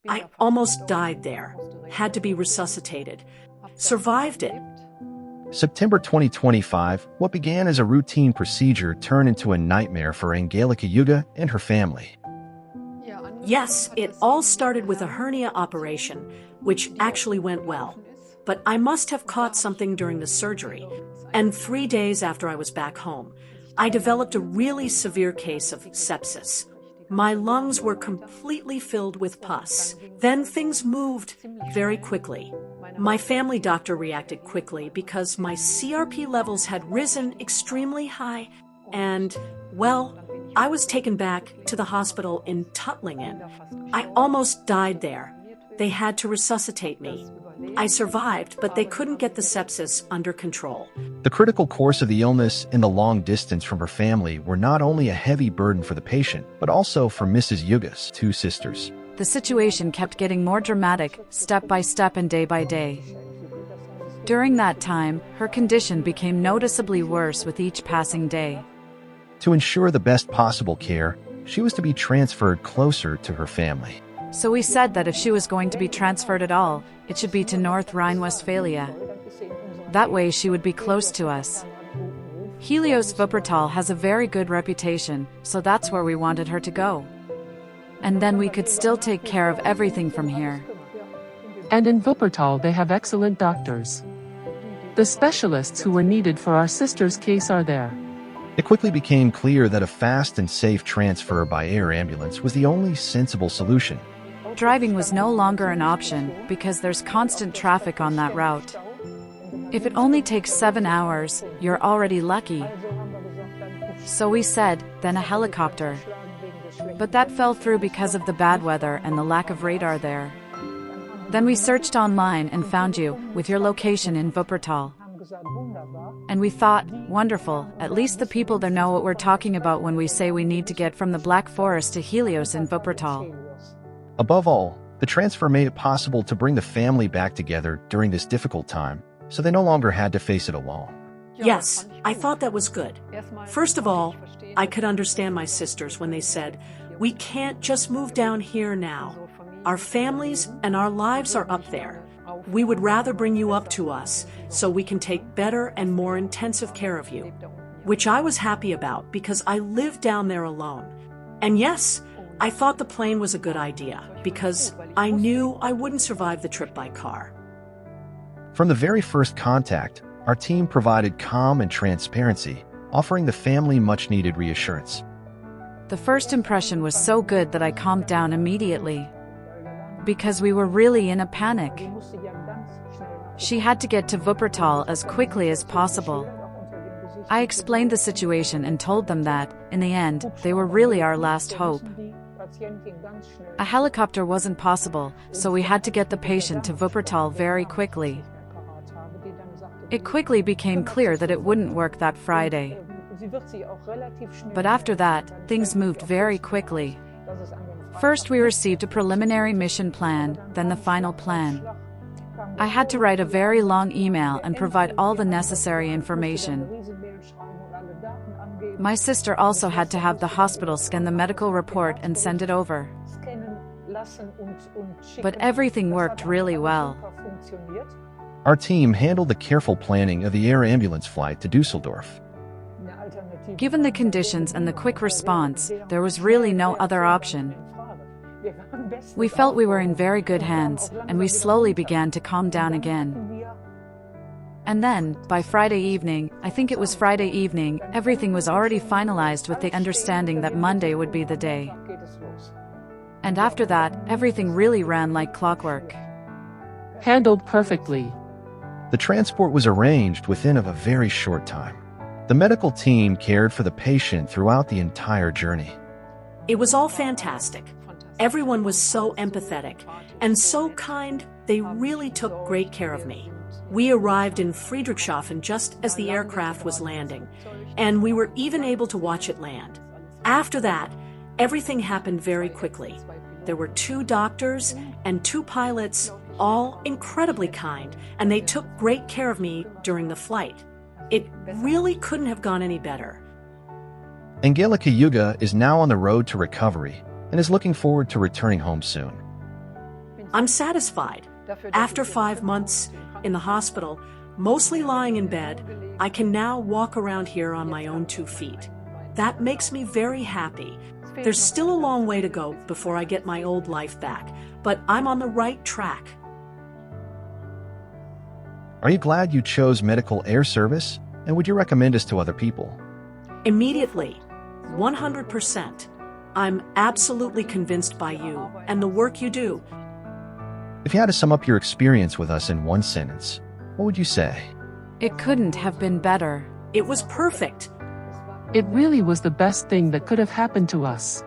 I almost died there. Had to be resuscitated. Survived it. September 2025, what began as a routine procedure turned into a nightmare for Angelika Jöge and her family. Yes, it all started with a hernia operation, which actually went well. But I must have caught something during the surgery, and 3 days after I was back home, I developed a really severe case of sepsis. My lungs were completely filled with pus. Then things moved very quickly. My family doctor reacted quickly because my CRP levels had risen extremely high, and, well, I was taken back to the hospital in Tuttlingen. I almost died there. They had to resuscitate me. I survived, but they couldn't get the sepsis under control. The critical course of the illness and the long distance from her family were not only a heavy burden for the patient, but also for Mrs. Jöge's two sisters. The situation kept getting more dramatic, step by step and day by day. During that time, her condition became noticeably worse with each passing day. To ensure the best possible care, she was to be transferred closer to her family. So we said that if she was going to be transferred at all, it should be to North Rhine-Westphalia. That way she would be close to us. Helios Wuppertal has a very good reputation, so that's where we wanted her to go. And then we could still take care of everything from here. And in Wuppertal they have excellent doctors. The specialists who were needed for our sister's case are there. It quickly became clear that a fast and safe transfer by air ambulance was the only sensible solution. Driving was no longer an option because there's constant traffic on that route. If it only takes 7 hours, you're already lucky. So we said, then a helicopter. But that fell through because of the bad weather and the lack of radar there. Then we searched online and found you, with your location in Wuppertal. And we thought, wonderful, at least the people there know what we're talking about when we say we need to get from the Black Forest to Helios in Wuppertal. Above all, the transfer made it possible to bring the family back together during this difficult time, so they no longer had to face it alone. Yes, I thought that was good. First of all, I could understand my sisters when they said, we can't just move down here now. Our families and our lives are up there. We would rather bring you up to us so we can take better and more intensive care of you. Which I was happy about because I lived down there alone. And yes, I thought the plane was a good idea because I knew I wouldn't survive the trip by car. From the very first contact, our team provided calm and transparency, offering the family much-needed reassurance. The first impression was so good that I calmed down immediately. Because we were really in a panic. She had to get to Wuppertal as quickly as possible. I explained the situation and told them that, in the end, they were really our last hope. A helicopter wasn't possible, so we had to get the patient to Wuppertal very quickly. It quickly became clear that it wouldn't work that Friday. But after that, things moved very quickly. First we received a preliminary mission plan, then the final plan. I had to write a very long email and provide all the necessary information. My sister also had to have the hospital scan the medical report and send it over. But everything worked really well. Our team handled the careful planning of the air ambulance flight to Düsseldorf. Given the conditions and the quick response, there was really no other option. We felt we were in very good hands, and we slowly began to calm down again. And then, by Friday evening, I think it was Friday evening, everything was already finalized with the understanding that Monday would be the day. And after that, everything really ran like clockwork. Handled perfectly. The transport was arranged within a very short time. The medical team cared for the patient throughout the entire journey. It was all fantastic. Everyone was so empathetic and so kind, they really took great care of me. We arrived in Friedrichshafen just as the aircraft was landing, and we were even able to watch it land. After that, everything happened very quickly. There were 2 doctors and 2 pilots, all incredibly kind, and they took great care of me during the flight. It really couldn't have gone any better. Angelika Jöge is now on the road to recovery and is looking forward to returning home soon. I'm satisfied. After 5 months in the hospital, mostly lying in bed, I can now walk around here on my own 2 feet. That makes me very happy. There's still a long way to go before I get my old life back, but I'm on the right track. Are you glad you chose medical air service? And would you recommend us to other people? Immediately, 100%. I'm absolutely convinced by you and the work you do. If you had to sum up your experience with us in one sentence, what would you say? It couldn't have been better. It was perfect. It really was the best thing that could have happened to us.